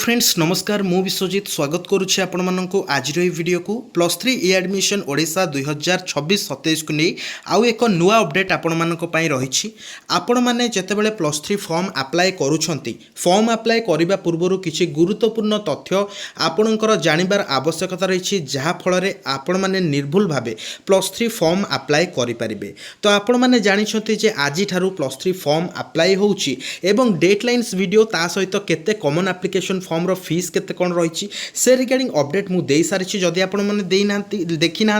Friends नमस्कार मु विश्वजित स्वागत करुच्छे आपण मानक आज वीडियो को +3 ई एडमिशन ओडिशा 2026-27 को नहीं आउ एक नुआ अपडेट आपण मानक पई रही आपण माने जेतेबेले +3 फॉर्म अप्लाई करूछंती फॉर्म अप्लाई करिबा पूर्वरु किछि गुरुत्वपूर्ण तथ्य आपणकर जानिबार आवश्यकता रही जहा फल रे आपण माने निर्भुल भाबे +3 फॉर्म अप्लाई करि परिबे। तो आपण माने जानिछंती जे आजि ठारू +3 फॉर्म अप्लाई होउची एवं डेडलाइंस वीडियो ता सहित केते कॉमन एप्लिकेशन फॉर्म रो फीस केते कोन रही से रिगार्डिंग अपडेट मु दे सारी जदि आपण मैंने दे ना देखी ना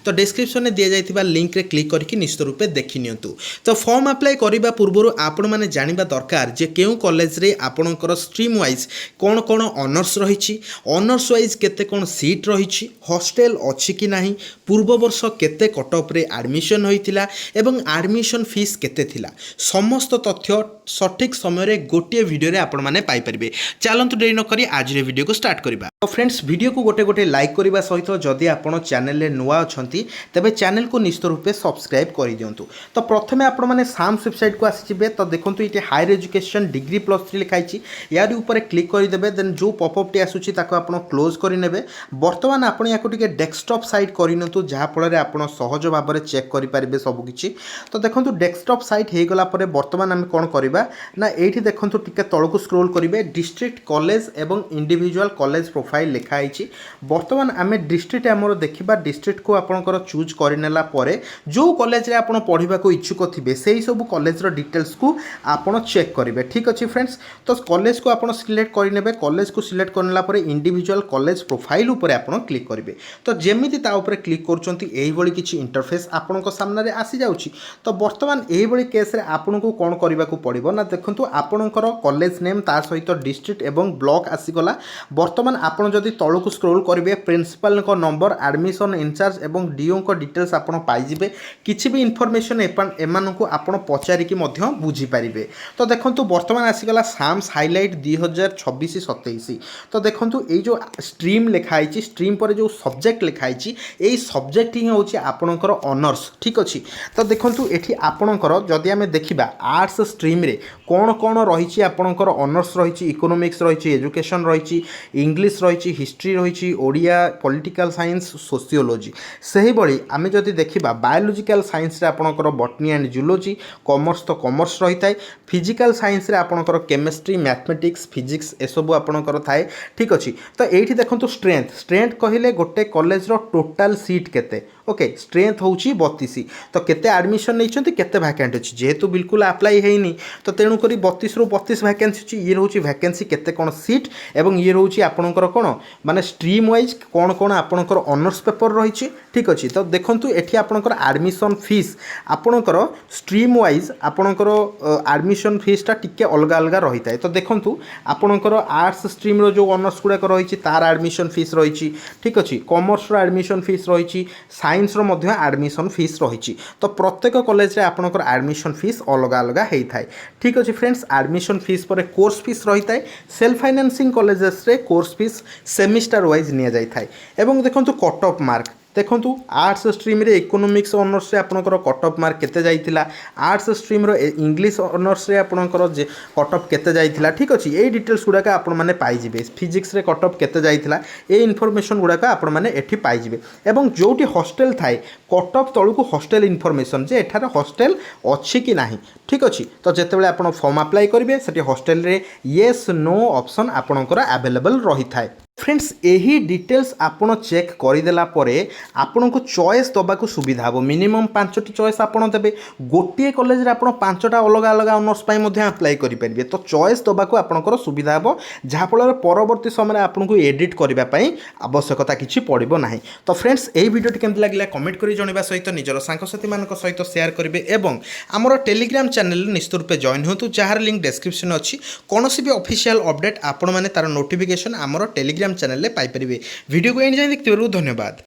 तो डिस्क्रिप्शन में दि जाइथिबा लिंक रे क्लिक करके निश्चित रूपे देखि नियंतु। तो फॉर्म अप्लाई करबा पूर्व आपण मैंने जानिबा दरकार जे केउ कॉलेज रे आपणकर स्ट्रीम वाइज कोन कोन ऑनर्स रही ऑनर्स वाइज केते कोन सीट रही हॉस्टल अछि कि नाही पूर्व वर्ष केते कट ऑफ रे एडमिशन होइतिला एवं एडमिशन फीस केते थिला समस्त तथ्य सठिक समय रे गोटे वीडियो रे आपण माने पाई परिबे। चलंतु देरी न करी आज रे वीडियो को स्टार्ट करबा। तो फ्रेंड्स वीडियो को गोटे गोटे लाइक करबा सहित जदि आपण चैनल रे नुआ अछंती तबे चैनल को निश्चित रूपे सब्सक्राइब करि दियंतु। तो प्रथमे आपण माने साम्स वेबसाइट को आसी जिबे तो देखंतु इटे हायर एजुकेशन डिग्री +3 लिखाई छि यार ऊपर क्लिक करि देबे देन जो पॉपअप टी आसुछि ताको आपण क्लोज करि नेबे। वर्तमान आपण याको टिके डेस्कटॉप साइट करिनतु जहा फल रे आपण सहज भाव रे चेक करि परिबे सब किछि। तो देखंतु डेस्कटॉप साइट हे गला परे वर्तमान हम कोन करिबा ना एठी देखंतु टिके तळकु स्क्रॉल करिबे डिस्ट्रिक्ट कॉलेज एवं इंडिविजुअल कॉलेज प्रोफाइल लिखाई छि। वर्तमान आम डिस्ट्रिक्ट आमर देखा डिस्ट्रिक्ट को आपंकर चूज करनेला परे जो कॉलेज रे आपण पढ़ा इच्छुक थे से सब कॉलेज डिटेल्स को आपण चेक करेंगे। ठीक अच्छे फ्रेंड्स तो कॉलेज को आप सिलेक्ट करने कॉलेज को सिलेक्ट करनेला परे इंडिविजुअल कॉलेज प्रोफाइल उपर आपण क्लिक करेंगे। तो जमीती क्लिक कर किसी इंटरफेस आपण सामने आसी जाउछि। तो वर्तमान यही केस रे आपण को कौन करने को पड़ो ना देखो आपणकर कॉलेज नेम ता सहित डिस्ट्रिक्ट एवं ब्लॉक आसीगला। वर्तमान आपड़ जदि तलू स्क्रोल करेंगे प्रिंसिपल नंबर एडमिशन इंचार्ज एवं डीओ को डिटेल्स आपड़ पाइबे किसी भी इनफॉरमेशन एम को आप पचारिकी बुझीपारे। तो देखो वर्तमान आसीगला साम्स हाइलाइट 2026-27। तो देखो ये जो स्ट्रीम लिखाई स्ट्रीम पर जो सब्जेक्ट लिखाई यही सब्जेक्ट ही हूँ आपणकर ऑनर्स। ठीक अच्छे तो देखो ये आपणकर जदि आम देखा आर्ट्स स्ट्रीम रे कौन कौन रही आपणकर ऑनर्स रही इकोनॉमिक्स रही एजुकेशन रही इंग्लिश रही हिस्ट्री रही ओडिया पॉलिटिकल साइंस सोशियोलॉजी से भाई आम जदि देखा बायोलॉजिकल साइंस रे आपणकर बॉटनी एंड जूलॉजी कॉमर्स तो कॉमर्स रही है फिजिकल साइंस रे आपणकर केमिस्ट्री मैथमेटिक्स फिजिक्स एसबू आपणकर थाए। ठीक अच्छे तो ये देखो स्ट्रेंथ स्ट्रेंथ कहले गोटे कॉलेज रो टोटाल सीट केते ओके स्ट्रेंथ हूँ 32 तो केते एडमिशन नहीं केते वैकेंट अच्छी जेहेतु बिल्कुल अप्लाई है तो तेणुक 32 ରୁ 32 वैकेंसी अच्छी ये रोचे वैकेंसी केते कौन सीट एवं ये रोचे आपणकर कौन माने स्ट्रीम वाइज कौन कौन आपणकर ऑनर्स पेपर रही। ठीक अच्छे तो देखो ये आपणकर एडमिशन फीस आपणकर स्ट्रीम वाइज आपणकर एडमिशन फीसटा टिके अलग अलग रही है। तो देखो आपणकर आर्ट्स स्ट्रीम रो जो ऑनर्स गुड़ाक रही तार एडमिशन फीस रही। ठीक अच्छे कॉमर्स रो एडमिशन फीस रही साइंस रो मध्य एडमिशन फीस रही। तो प्रत्येक कॉलेज रे आपणकर एडमिशन फीस अलग अलग होता है। ठीक अच्छे फ्रेंड्स एडमिशन फीस पर कोर्स फीस रही है सेल्फ फाइनेंसिंग कॉलेजेस रे कोर्स फीस सेमिस्टर वाइज नि जाई थाए। एवं देखो कट ऑफ मार्क देखो आर्ट्स स्ट्रीम रे इकोनॉमिक्स ऑनर्स रे आपणकर कट ऑफ मार्क केते जाइतिला आर्ट्स स्ट्रीम रो इंग्लिश ऑनर्स रे आपणकर कट ऑफ केते जाइतिला। ठीक अछि ए डिटेल्स गुडाका आपण माने पाई जिवे फिजिक्स रे कट ऑफ केते जाइतिला ए इनफॉरमेशन गुडाका आपण माने एठी पाई जिवे। एवं जोटी हॉस्टल थाए कट ऑफ तळु को हॉस्टल इनफॉरमेशन जे एठारे हॉस्टल अछि कि नाही। ठीक अछि तो जेतेबेले आपण फॉर्म अप्लाई करिवे सेठी हॉस्टल रे येस नो ऑप्शन आपणकर अवेलेबल रही थाए। फ्रेंड्स यही डिटेल्स आपन चेक करदेला परे आपन को चॉइस दबाक सुविधा हो मिनिमम 5टी चॉइस आपन देबे गोटे कॉलेज रे आपन 5टा अलग अलग ऑनर्स पाई मध्ये अप्लाई करि परिबे। तो चॉइस दबाक आपनकर सुविधा हो जहा फल परवर्ती समय आपन को एडिट करबा पई आवश्यकता किछि पड़िबो नाही। तो फ्रेंड्स एही वीडियोटी केमति लागला कमेंट करि जणैबा सहित निजर सांगसाथी मानक सहित शेयर करिवे एवं हमर टेलीग्राम चैनल निश्चित रूपे जॉइन होतु जहार लिंक डिस्क्रिप्शन अछि। कोनोसी भी ऑफिशियल अपडेट आपण माने तार नोटिफिकेशन हमर टेलीग्राम चैनल ले पाई परिबे। वीडियो को एंड जाय देखिथिबारु धन्यवाद।